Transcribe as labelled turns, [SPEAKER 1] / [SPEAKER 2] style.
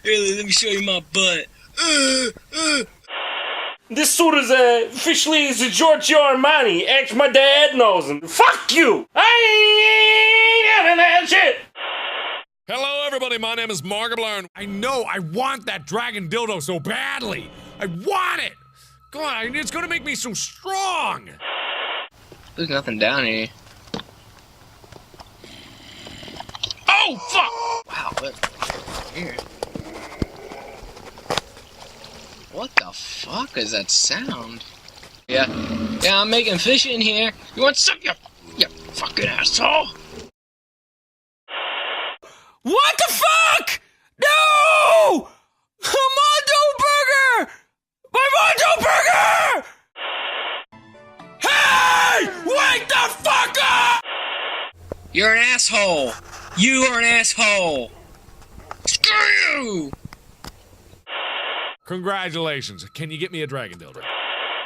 [SPEAKER 1] Let me show you my butt.
[SPEAKER 2] This suit is officially is a Giorgio Armani. Ask my dad knows him. Fuck you! I ain't having that shit!
[SPEAKER 3] Hello everybody, my name is Markiplier. I know, I want that dragon dildo so badly. I want it! God, it's gonna make me so strong!
[SPEAKER 1] There's nothing down here. Oh, fuck! Wow, what? Here. What the fuck is that sound? Yeah, I'm making fish in here. You want some? You fucking asshole!
[SPEAKER 2] What the fuck? No! A mondo burger! My mondo burger! Hey! Wake the fuck up!
[SPEAKER 1] You're an asshole! You are an asshole! Screw you!
[SPEAKER 3] Congratulations. Can you get me a dragon dildo?